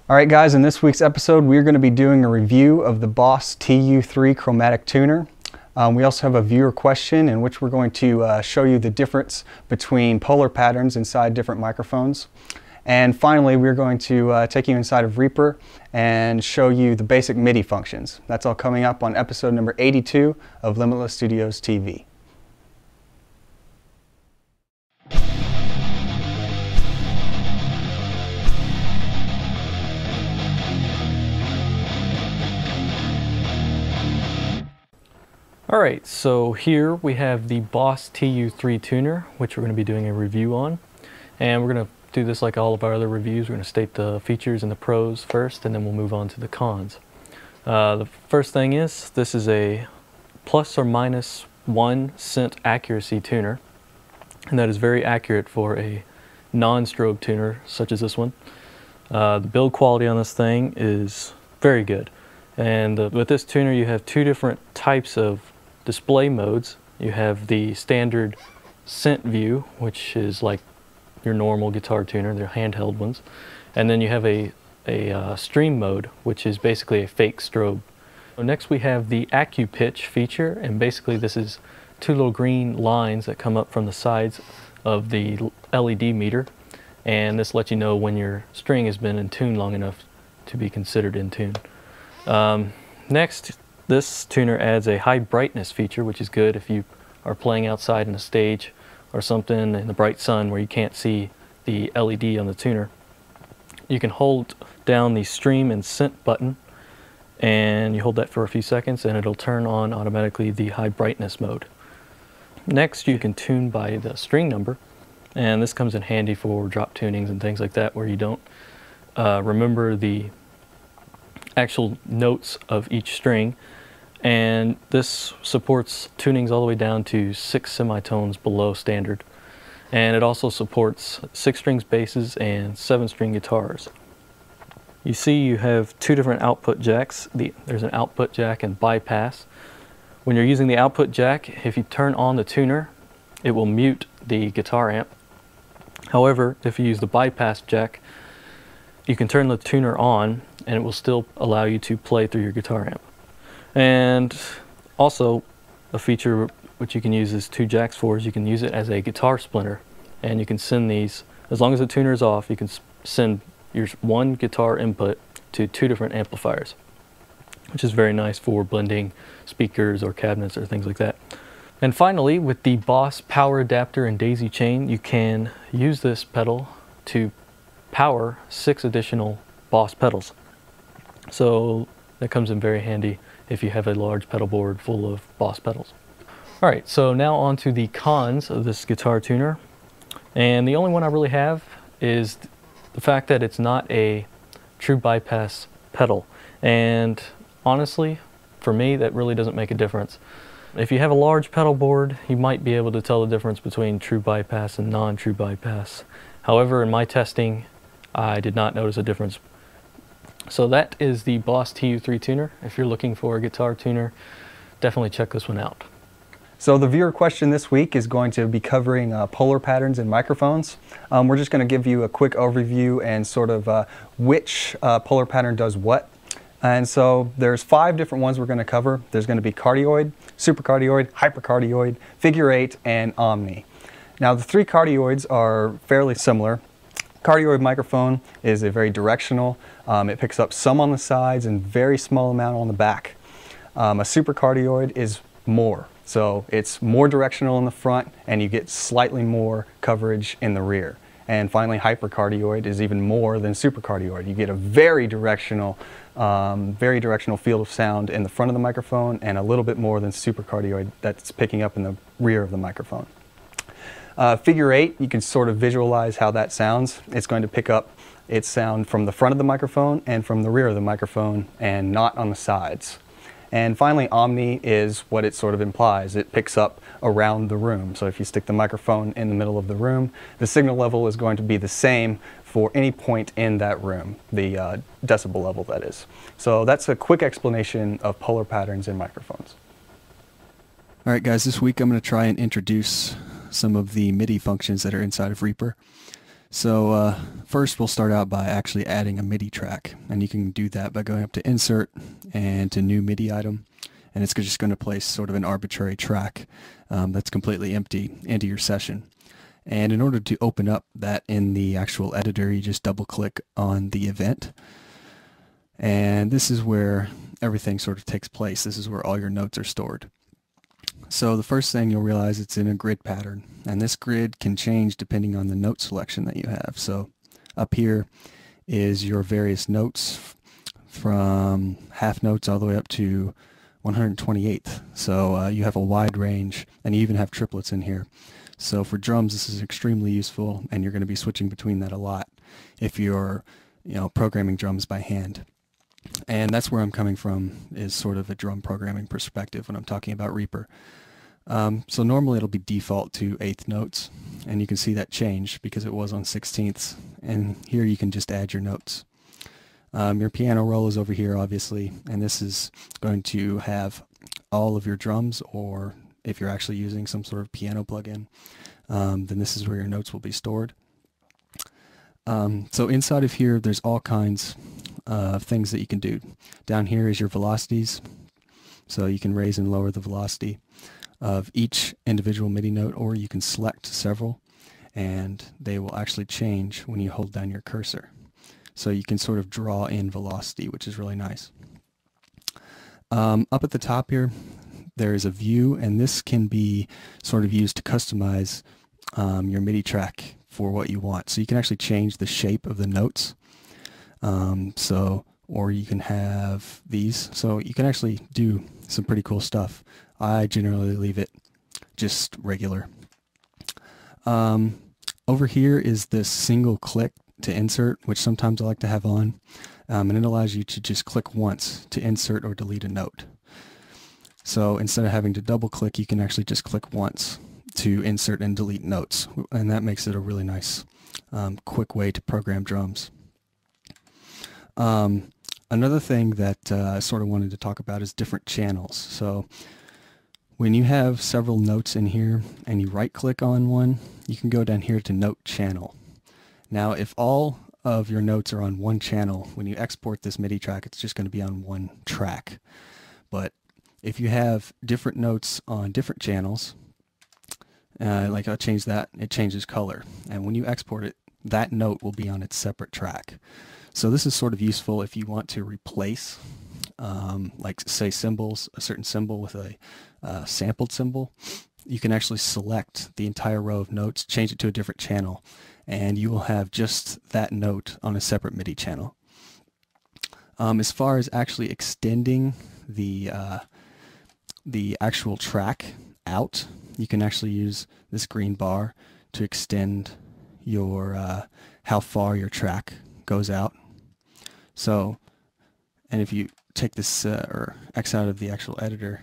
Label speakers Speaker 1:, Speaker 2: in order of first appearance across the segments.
Speaker 1: Alright guys, in this week's episode we're going to be doing a review of the Boss TU-3 chromatic tuner. We also have a viewer question in which we're going to show you the difference between polar patterns inside different microphones. And finally we're going to take you inside of Reaper and show you the basic MIDI functions. That's all coming up on episode number 82 of Limitless Studios TV.
Speaker 2: Alright, so here we have the Boss TU-3 tuner, which we're going to be doing a review on. And we're going to do this like all of our other reviews. We're going to state the features and the pros first, and then we'll move on to the cons. The first thing is, this is a plus or minus 1 cent accuracy tuner. And that is very accurate for a non-strobe tuner such as this one. The build quality on this thing is very good. And with this tuner you have two different types of display modes. You have the standard scent view, which is like your normal guitar tuner, they're handheld ones. And then you have a stream mode, which is basically a fake strobe. So next we have the AccuPitch feature, and basically this is two little green lines that come up from the sides of the LED meter. And this lets you know when your string has been in tune long enough to be considered in tune. Next, this tuner adds a high brightness feature, which is good if you are playing outside in a stage or something in the bright sun where you can't see the LED on the tuner. You can hold down the stream and scent button, and you hold that for a few seconds and it'll turn on automatically the high brightness mode. Next, you can tune by the string number, and this comes in handy for drop tunings and things like that where you don't remember the actual notes of each string. And this supports tunings all the way down to 6 semitones below standard. And it also supports 6 strings basses and 7 string guitars. You see you have two different output jacks. There's an output jack and bypass. When you're using the output jack, if you turn on the tuner, it will mute the guitar amp. However, if you use the bypass jack, you can turn the tuner on and it will still allow you to play through your guitar amp. And also a feature which you can use these two jacks for is you can use it as a guitar splinter, and you can send these, as long as the tuner is off, you can send your one guitar input to 2 different amplifiers, which is very nice for blending speakers or cabinets or things like that. And finally, with the Boss power adapter and daisy chain, you can use this pedal to power 6 additional Boss pedals. So that comes in very handy if you have a large pedal board full of Boss pedals. Alright, so now on to the cons of this guitar tuner. And the only one I really have is the fact that it's not a true bypass pedal. And honestly, for me, that really doesn't make a difference. If you have a large pedal board, you might be able to tell the difference between true bypass and non-true bypass. However, in my testing, I did not notice a difference. So that is the Boss TU-3 tuner. If you're looking for a guitar tuner, definitely check this one out.
Speaker 1: So the viewer question this week is going to be covering polar patterns in microphones. We're just going to give you a quick overview and sort of which polar pattern does what. And so there's 5 different ones we're going to cover. There's going to be cardioid, supercardioid, hypercardioid, figure 8, and omni. Now the 3 cardioids are fairly similar. Cardioid microphone is a very directional. It picks up some on the sides and very small amount on the back. A supercardioid is more. So it's more directional in the front and you get slightly more coverage in the rear. And finally, hypercardioid is even more than supercardioid. You get a very directional field of sound in the front of the microphone and a little bit more than supercardioid that's picking up in the rear of the microphone. Figure 8, you can sort of visualize how that sounds. It's going to pick up its sound from the front of the microphone and from the rear of the microphone and not on the sides. And finally, omni is what it sort of implies. It picks up around the room. So if you stick the microphone in the middle of the room, the signal level is going to be the same for any point in that room, the decibel level that is. So that's a quick explanation of polar patterns in microphones.
Speaker 3: All right, guys, this week I'm going to try and introduce some of the MIDI functions that are inside of Reaper. So first we'll start out by actually adding a MIDI track, and you can do that by going up to Insert and to New MIDI Item, and it's just going to place sort of an arbitrary track that's completely empty into your session. And in order to open up that in the actual editor, you just double click on the event, and this is where everything sort of takes place. This is where all your notes are stored. So the first thing you'll realize, it's in a grid pattern, and this grid can change depending on the note selection that you have. So up here is your various notes from half notes all the way up to 128th. So you have a wide range, and you even have triplets in here. So for drums, this is extremely useful, and you're going to be switching between that a lot if you're programming drums by hand. And that's where I'm coming from, is sort of a drum programming perspective when I'm talking about Reaper. So normally it'll be default to 8th notes, and you can see that change because it was on 16ths, and here you can just add your notes. Your piano roll is over here, obviously, and this is going to have all of your drums, or if you're actually using some sort of piano plugin, then this is where your notes will be stored. So inside of here, there's all kinds of things that you can do. Down here is your velocities, so you can raise and lower the velocity of each individual MIDI note, or you can select several, and they will actually change when you hold down your cursor. So you can sort of draw in velocity, which is really nice. Up at the top here, there is a view, and this can be sort of used to customize your MIDI track for what you want. So you can actually change the shape of the notes. Or you can have these. So you can actually do some pretty cool stuff. I generally leave it just regular. Over here is this single click to insert, which sometimes I like to have on. And it allows you to just click once to insert or delete a note. So instead of having to double click, you can actually just click once to insert and delete notes. And that makes it a really nice, quick way to program drums. Another thing that I sort of wanted to talk about is different channels. So when you have several notes in here and you right click on one, you can go down here to Note Channel. Now if all of your notes are on one channel, when you export this MIDI track, it's just going to be on one track. But if you have different notes on different channels, like I'll change that, it changes color. And when you export it, that note will be on its separate track. So this is sort of useful if you want to replace, like say cymbals, a certain symbol with a sampled symbol. You can actually select the entire row of notes, change it to a different channel, and you will have just that note on a separate MIDI channel. As far as actually extending the actual track out, you can actually use this green bar to extend your how far your track goes out. So, and if you take this or X out of the actual editor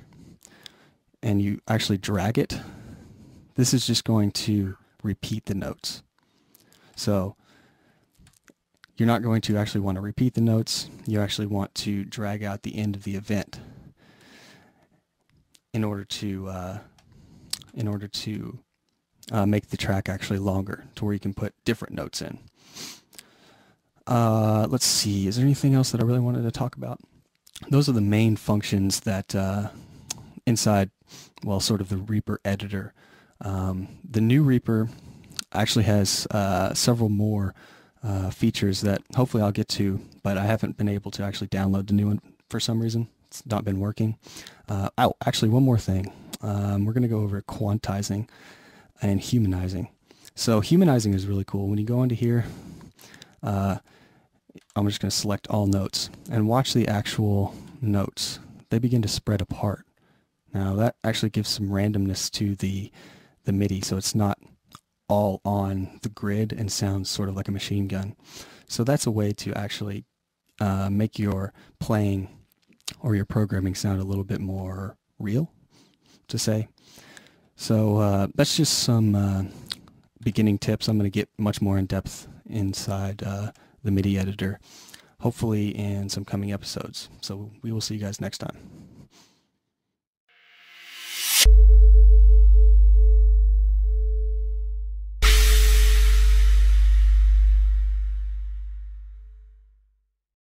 Speaker 3: and you actually drag it, this is just going to repeat the notes. So you're not going to actually want to repeat the notes. You actually want to drag out the end of the event in order to make the track actually longer, to where you can put different notes in. Let's see, is there anything else that I really wanted to talk about? Those are the main functions that inside, well, sort of the Reaper editor. The new Reaper actually has several more features that hopefully I'll get to, but I haven't been able to actually download the new one for some reason. It's not been working. Oh, actually, one more thing. We're going to go over quantizing and humanizing. So humanizing is really cool. When you go into here, I'm just going to select all notes and watch the actual notes. They begin to spread apart. Now that actually gives some randomness to the MIDI, so it's not all on the grid and sounds sort of like a machine gun. So that's a way to actually make your playing or your programming sound a little bit more real, to say. So that's just some beginning tips. I'm going to get much more in depth inside the MIDI editor, hopefully in some coming episodes. So we will see you guys next time.